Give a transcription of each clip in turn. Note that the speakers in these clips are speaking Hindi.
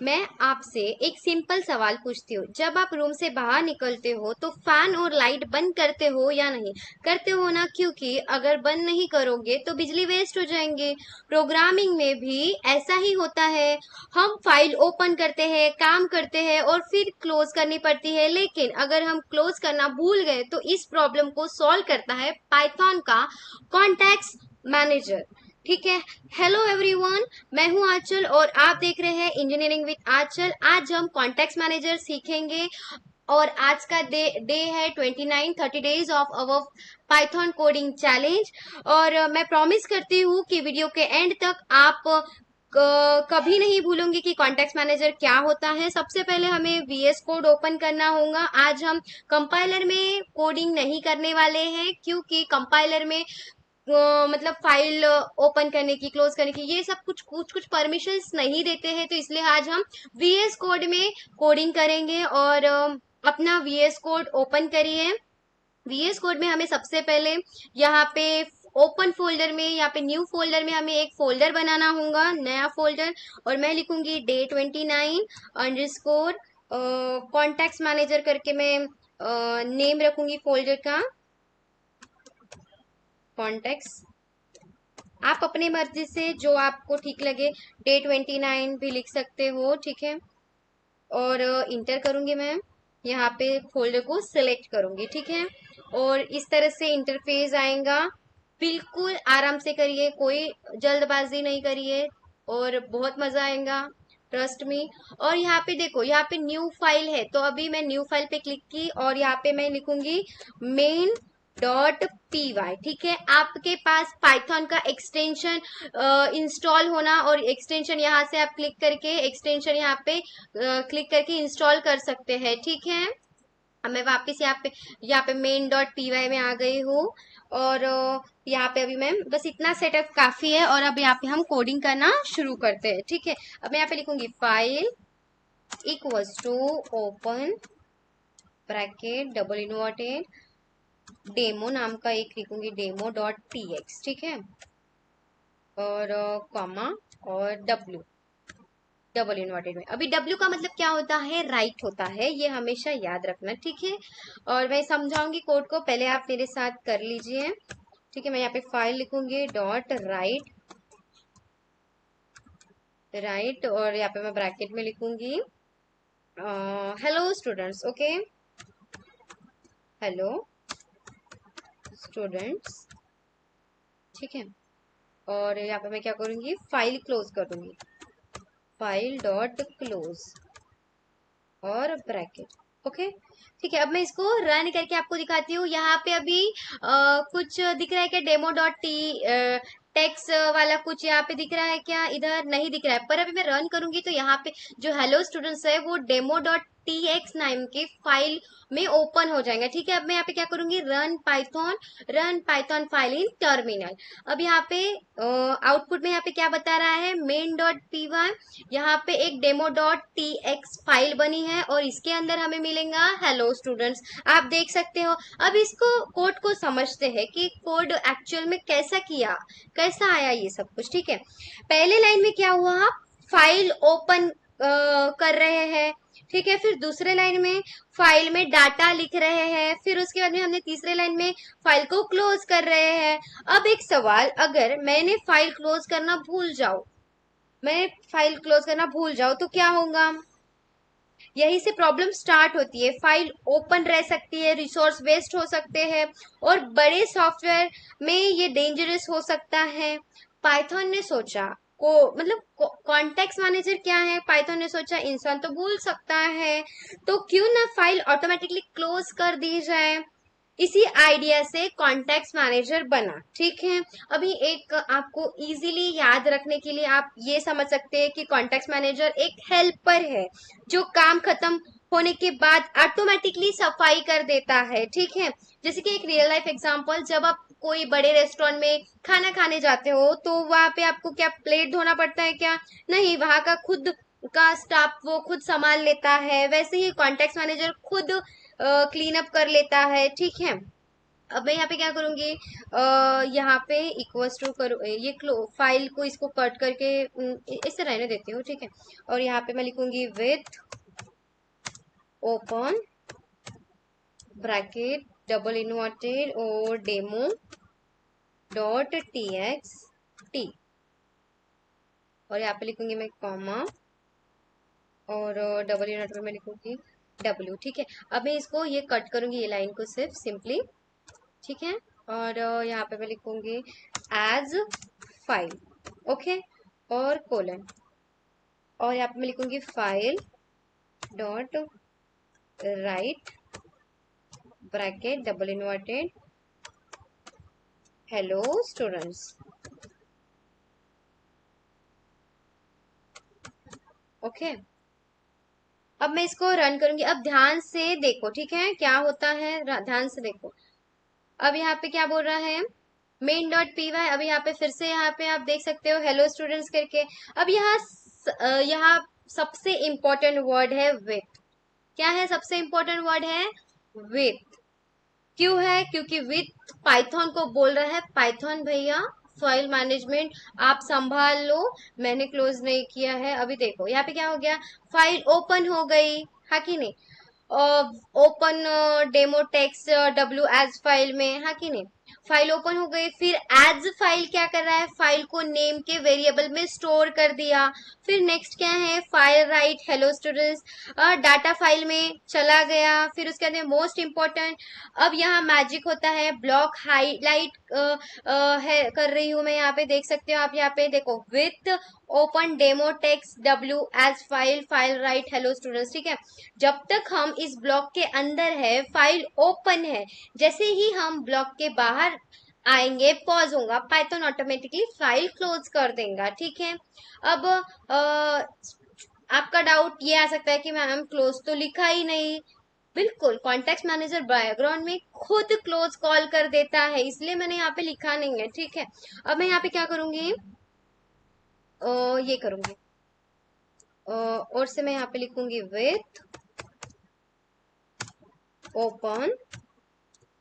मैं आपसे एक सिंपल सवाल पूछती हूँ। जब आप रूम से बाहर निकलते हो तो फैन और लाइट बंद करते हो या नहीं? करते हो ना, क्योंकि अगर बंद नहीं करोगे तो बिजली वेस्ट हो जाएंगे। प्रोग्रामिंग में भी ऐसा ही होता है। हम फाइल ओपन करते हैं, काम करते हैं और फिर क्लोज करनी पड़ती है, लेकिन अगर हम क्लोज करना भूल गए तो इस प्रॉब्लम को सॉल्व करता है पाइथन का कॉन्टेक्स्ट मैनेजर। ठीक है। हेलो एवरीवन, मैं हूं आंचल और आप देख रहे हैं इंजीनियरिंग विद आंचल। आज हम कॉन्टेक्स्ट मैनेजर सीखेंगे और आज का डे है 29 30 days of our Python coding challenge. और मैं प्रॉमिस करती हूँ कि वीडियो के एंड तक आप कभी नहीं भूलूंगी कि कॉन्टेक्स्ट मैनेजर क्या होता है। सबसे पहले हमें वीएस कोड ओपन करना होगा। आज हम कंपाइलर में कोडिंग नहीं करने वाले हैं, क्योंकि कंपाइलर में मतलब फाइल ओपन करने की, क्लोज करने की, ये सब कुछ कुछ कुछ परमिशंस नहीं देते हैं। तो इसलिए आज हम वीएस कोड में कोडिंग करेंगे। और अपना वीएस कोड ओपन करिए। वीएस कोड में हमें सबसे पहले यहाँ पे ओपन फोल्डर में, यहाँ पे न्यू फोल्डर में हमें एक फोल्डर बनाना होगा, नया फोल्डर। और मैं लिखूंगी day29_ कॉन्टेक्ट मैनेजर करके मैं नेम रखूंगी फोल्डर का, कॉन्टेक्ट। आप अपनी मर्जी से जो आपको ठीक लगे, day29 भी लिख सकते हो, ठीक है। और इंटर करूंगी मैं, यहाँ पे फोल्डर को सिलेक्ट करूंगी, ठीक है। और इस तरह से इंटरफेस आएगा। बिल्कुल आराम से करिए, कोई जल्दबाजी नहीं करिए और बहुत मजा आएगा, ट्रस्ट मी। और यहाँ पे देखो, यहाँ पे न्यू फाइल है, तो अभी मैं न्यू फाइल पे क्लिक की और यहाँ पे मैं लिखूंगी main.py। ठीक है। आपके पास पाइथन का एक्सटेंशन इंस्टॉल होना, और एक्सटेंशन यहाँ से आप क्लिक करके एक्सटेंशन यहाँ पे क्लिक करके इंस्टॉल कर सकते हैं, ठीक है। अब मैं वापस यहाँ पे main.py में आ गई हूँ। और यहाँ पे अभी मैं बस इतना सेटअप काफी है, और अब यहाँ पे हम कोडिंग करना शुरू करते हैं, ठीक है। अब मैं यहाँ पे लिखूंगी file equals to open bracket double inverted demo नाम का एक लिखूंगी, demo.txt, ठीक है। और कॉमा और डब्ल्यू डबल इन्वर्टेड में। अभी डब्ल्यू का मतलब क्या होता है? राइट होता है, ये हमेशा याद रखना, ठीक है। और मैं समझाऊंगी कोड को, पहले आप मेरे साथ कर लीजिए, ठीक है। मैं यहाँ पे फाइल लिखूंगी डॉट राइट राइट, और यहाँ पे मैं ब्रैकेट में लिखूंगी hello students, okay, hello students, ठीक है। और यहाँ पे मैं क्या करूंगी, फाइल क्लोज करूंगी, फाइल डॉट क्लोज और ब्रैकेट, ओके, ठीक है। अब मैं इसको रन करके आपको दिखाती हूँ। यहाँ पे अभी कुछ दिख रहा है क्या? डेमो.टी टेक्स वाला कुछ यहाँ पे दिख रहा है क्या? इधर नहीं दिख रहा है, पर अभी मैं रन करूंगी तो यहाँ पे जो हेलो स्टूडेंट्स है वो demo.tx नाम के फाइल में ओपन हो जाएगा, ठीक है। अब मैं यहाँ पे क्या करूंगी, run Python file in terminal. अब यहाँ पे आउटपुट में यहाँ पे क्या बता रहा है, main.py। यहाँ पे एक demo.tx फाइल बनी है और इसके अंदर हमें मिलेगा हेलो स्टूडेंट्स, आप देख सकते हो। अब इसको कोड को समझते हैं कि कोड एक्चुअल में कैसा आया ये सब कुछ, ठीक है। पहले लाइन में क्या हुआ, फाइल ओपन कर रहे हैं, ठीक है। फिर दूसरे लाइन में फाइल में डाटा लिख रहे हैं, फिर उसके बाद में हमने तीसरे लाइन में फाइल को क्लोज कर रहे हैं। अब एक सवाल, अगर मैंने फाइल क्लोज करना भूल जाऊं, मैं फाइल क्लोज करना भूल जाऊं तो क्या होगा? यही से प्रॉब्लम स्टार्ट होती है। फाइल ओपन रह सकती है, रिसोर्स वेस्ट हो सकते हैं, और बड़े सॉफ्टवेयर में ये डेंजरस हो सकता है। पाइथन ने सोचा को मतलब कॉन्टेक्स्ट मैनेजर क्या है, पाइथन ने सोचा इंसान तो भूल सकता है, तो क्यों ना फाइल ऑटोमेटिकली क्लोज कर दी जाए। इसी आइडिया से कॉन्टेक्स्ट मैनेजर बना, ठीक है। अभी एक आपको इजीली याद रखने के लिए आप ये समझ सकते हैं कि कॉन्टेक्स्ट मैनेजर एक हेल्पर है जो काम खत्म होने के बाद ऑटोमेटिकली सफाई कर देता है, ठीक है। जैसे कि एक रियल लाइफ एग्जांपल, जब आप कोई बड़े रेस्टोरेंट में खाना खाने जाते हो तो वहां पे आपको क्या प्लेट धोना पड़ता है क्या? नहीं, वहां का खुद का स्टाफ वो खुद संभाल लेता है। वैसे ही कॉन्टेक्स्ट मैनेजर खुद क्लीन अप कर लेता है, ठीक है। अब मैं यहाँ पे क्या करूंगी, यहाँ पे इक्वल्स टू करूँ, ये फाइल को इसको कट करके इसे रहने देती हूँ, ठीक है। और यहाँ पे मैं लिखूंगी with open bracket double inverted और demo dot T X T, और यहाँ पे लिखूंगी मैं कॉमा और डबल इन्वर्टेड में लिखूंगी डब्ल्यू, ठीक है। अब मैं इसको ये कट करूंगी, ये लाइन को सिर्फ सिंपली, ठीक है। और यहाँ पे मैं लिखूंगी एज फाइल, ओके, और कोलन, और यहाँ पे मैं लिखूंगी file dot right bracket double inverted hello students, okay. अब मैं इसको रन करूंगी। अब ध्यान से देखो, ठीक है, क्या होता है, ध्यान से देखो। अब यहाँ पे क्या बोल रहा है, मेन डॉट पी वाई। अब यहाँ पे फिर से यहाँ पे आप देख सकते हो हेलो स्टूडेंट्स करके। अब यहाँ सबसे इंपॉर्टेंट वर्ड है विथ। क्या है सबसे इंपॉर्टेंट वर्ड है, विथ। क्यों है, क्योंकि विथ पाइथन को बोल रहा है, पाइथन भैया फाइल मैनेजमेंट आप संभाल लो, मैंने क्लोज नहीं किया है। अभी देखो यहाँ पे क्या हो गया, फाइल ओपन हो गई, हाँ कि नहीं, open demo text W as file में, हाँ कि नहीं, फाइल ओपन हो गई। फिर एज फाइल क्या कर रहा है, फाइल को नेम के वेरिएबल में स्टोर कर दिया। फिर नेक्स्ट क्या है, file right hello students, data file में चला गया। फिर उसके अंदर मोस्ट इंपॉर्टेंट, अब यहाँ मैजिक होता है, ब्लॉक हाईलाइट है कर रही हूं मैं, यहाँ पे देख सकते हो आप, यहाँ पे देखो with open demo text W as file file right hello students, ठीक है। जब तक हम इस ब्लॉक के अंदर है, फाइल ओपन है, जैसे ही हम ब्लॉक के बाहर आएंगे पॉज होगा, पाइथन ऑटोमेटिकली फाइल क्लोज कर देगा, ठीक है। अब आपका डाउट ये आ सकता है कि मैम क्लोज तो लिखा ही नहीं। बिल्कुल, कॉन्टेक्स्ट मैनेजर बैकग्राउंड में खुद क्लोज कॉल कर देता है, इसलिए मैंने यहाँ पे लिखा नहीं है, ठीक है। अब मैं यहाँ पे क्या करूंगी, ये करूंगी, और से मैं यहाँ पे लिखूंगी with open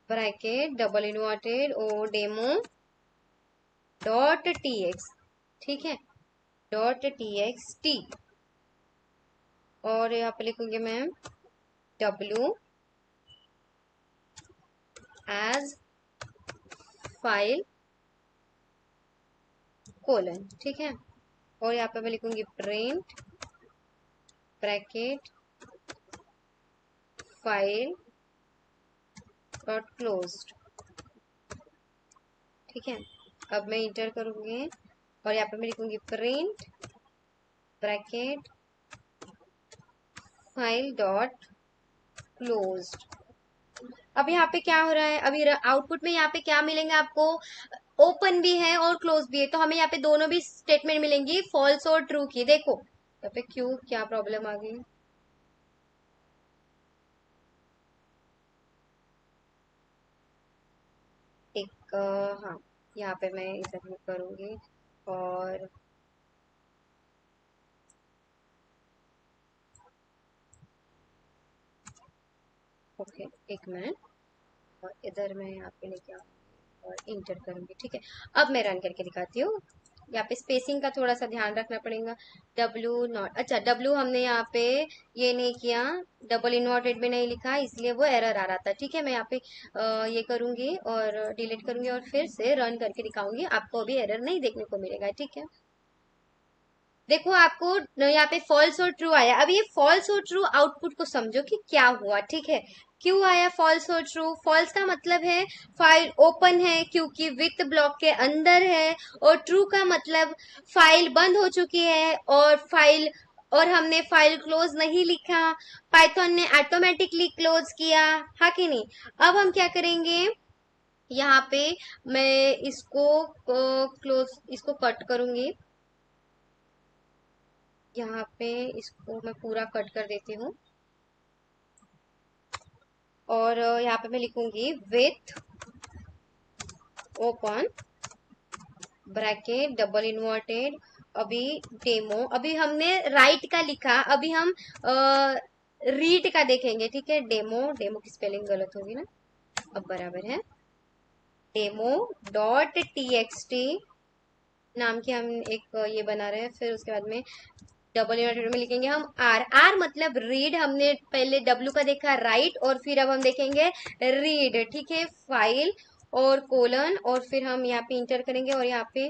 bracket double inverted और डेमो डॉट टी एक्स, ठीक है, डॉट टी एक्स टी, और यहाँ पे लिखूंगी मैं डब्ल्यू एज फाइल कोलन, ठीक है। और यहाँ पे मैं लिखूंगी print bracket file dot closed, ठीक है। अब मैं इंटर करूंगी और यहाँ पे मैं लिखूंगी print bracket file dot closed. अब यहाँ पे क्या हो रहा है, अभी आउटपुट में यहाँ पे क्या मिलेंगे आपको, ओपन भी है और क्लोज भी है, तो हमें यहाँ पे दोनों भी स्टेटमेंट मिलेंगी, फॉल्स और ट्रू की। देखो यहाँ पे क्यों क्या प्रॉब्लम आ गई, एक हाँ, यहाँ पे मैं इसे करूंगी और ओके, एक मिनट, और इधर मैं यहाँ पे लेके आऊंगी और इंटर करूंगी, ठीक है। अब मैं रन करके दिखाती हूँ। यहाँ पे स्पेसिंग का थोड़ा सा ध्यान रखना पड़ेगा, डब्ल्यू नॉट, अच्छा डब्ल्यू हमने यहाँ पे ये नहीं किया, डबल इन्वर्टेड में नहीं लिखा, इसलिए वो एरर आ रहा था, ठीक है। मैं यहाँ पे ये करूंगी और डिलीट करूंगी और फिर से रन करके दिखाऊंगी, आपको अभी एरर नहीं देखने को मिलेगा, ठीक है। देखो आपको यहाँ पे फॉल्स और ट्रू आया। अब ये फॉल्स और ट्रू आउटपुट को समझो कि क्या हुआ, ठीक है। क्यों आया फॉल्स और ट्रू, फॉल्स का मतलब है फाइल ओपन है क्योंकि विथ ब्लॉक के अंदर है, और ट्रू का मतलब फाइल बंद हो चुकी है और फाइल, और हमने फाइल क्लोज नहीं लिखा, पाइथन ने ऑटोमेटिकली क्लोज किया, हाँ कि नहीं। अब हम क्या करेंगे, यहाँ पे मैं इसको क्लोज, इसको कट करूंगी, यहाँ पे इसको मैं पूरा कट कर देती हूँ, और यहाँ पे मैं लिखूंगी with open bracket double inverted, अभी डेमो, अभी हमने राइट का लिखा, अभी हम रीड का देखेंगे, ठीक है। डेमो, डेमो की स्पेलिंग गलत होगी ना, अब बराबर है, डेमो डॉट टीएक्सटी नाम की हम एक ये बना रहे हैं। फिर उसके बाद में डबल इनवर्टेड में लिखेंगे हम आर। आर मतलब रीड, हमने पहले डब्ल्यू का देखा राइट, और फिर अब हम देखेंगे रीड, ठीक है। फाइल और कोलन, और फिर हम यहाँ पे इंटर करेंगे, और यहाँ पे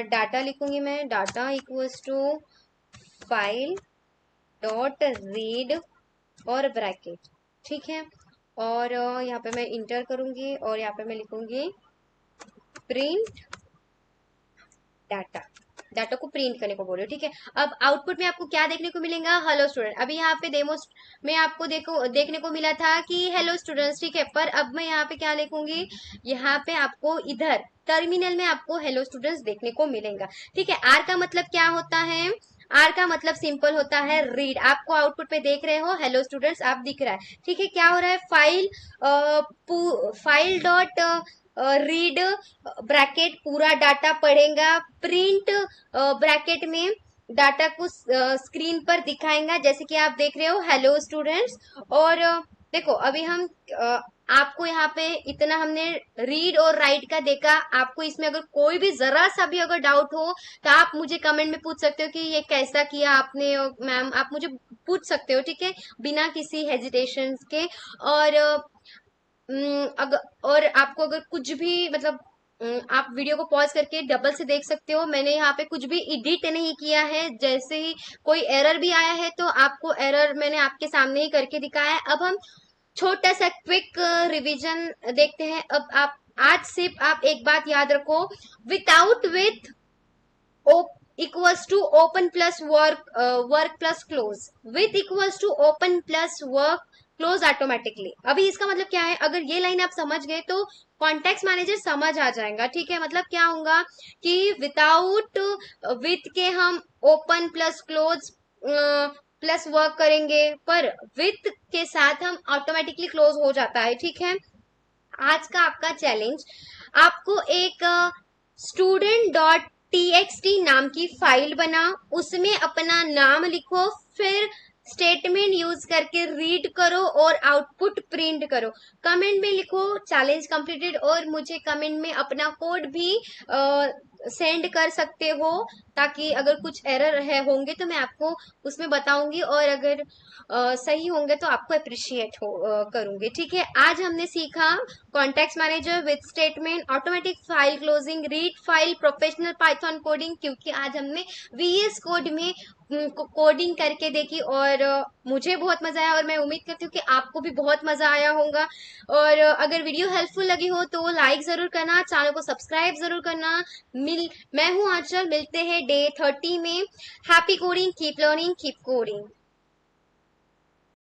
डाटा लिखूंगी मैं, data equals to file dot read और ब्रैकेट, ठीक है। और यहाँ पे मैं इंटर करूंगी, और यहाँ पे मैं लिखूंगी प्रिंट डाटा। डाटा को प्रिंट करने को बोलो, ठीक है। अब आउटपुट में आपको क्या देखने को मिलेगा, हेलो स्टूडेंट। अभी यहाँ पे डेमो में आपको देखने को मिला था कि हेलो स्टूडेंट्स, ठीक है। पर अब मैं यहाँ पे क्या लिखूंगी, यहाँ पे आपको इधर टर्मिनल में आपको हेलो स्टूडेंट्स देखने को मिलेगा, ठीक है। आर का मतलब क्या होता है, आर का मतलब सिंपल होता है रीड। आपको आउटपुट पे देख रहे हो हेलो स्टूडेंट्स आप दिख रहा है, ठीक है। क्या हो रहा है, फाइल डॉट रीड ब्रैकेट पूरा डाटा पढ़ेगा, प्रिंट ब्रैकेट में डाटा को स्क्रीन पर दिखाएगा, जैसे कि आप देख रहे हो हेलो स्टूडेंट्स। और देखो अभी हम आपको यहाँ पे इतना हमने रीड और राइट का देखा। आपको इसमें अगर कोई भी जरा सा भी अगर डाउट हो तो आप मुझे कमेंट में पूछ सकते हो कि ये कैसा किया आपने मैम, आप मुझे पूछ सकते हो, ठीक है, बिना किसी हेजिटेशन के। और अगर और आपको अगर कुछ भी मतलब आप वीडियो को पॉज करके डबल से देख सकते हो। मैंने यहाँ पे कुछ भी एडिट नहीं किया है, जैसे ही कोई एरर भी आया है तो आपको एरर मैंने आपके सामने ही करके दिखाया है। अब हम छोटा सा क्विक रिवीजन देखते हैं। अब आप आज सिर्फ आप एक बात याद रखो, without with equals to open plus work, work plus close, with equals to open plus work close automatically. अभी इसका मतलब क्या है, अगर ये लाइन आप समझ गए तो कॉन्टेक्स्ट मैनेजर समझ आ जाएगा, ठीक है। मतलब क्या होगा कि विदाउट विथ के हम open plus close plus work करेंगे, पर विथ के साथ हम ऑटोमेटिकली क्लोज हो जाता है, ठीक है। आज का आपका चैलेंज, आपको एक स्टूडेंट डॉट टीएक्सटी नाम की फाइल बना, उसमें अपना नाम लिखो, फिर स्टेटमेंट यूज करके रीड करो और आउटपुट प्रिंट करो। कमेंट में लिखो चैलेंज कंप्लीटेड, और मुझे कमेंट में अपना कोड भी सेंड कर सकते हो, ताकि अगर कुछ एरर है होंगे तो मैं आपको उसमें बताऊंगी, और अगर सही होंगे तो आपको अप्रिशिएट करूंगी, ठीक है। आज हमने सीखा context manager with statement, automatic file closing, read file, professional Python coding, क्योंकि आज हमने वीएस कोड में कोडिंग करके देखी, और मुझे बहुत मजा आया, और मैं उम्मीद करती हूँ कि आपको भी बहुत मजा आया होगा। और अगर वीडियो हेल्पफुल लगी हो तो लाइक जरूर करना, चैनल को सब्सक्राइब जरूर करना। मैं हूँ आंचल, मिलते हैं डे 30 में। Happy coding, keep learning, keep coding.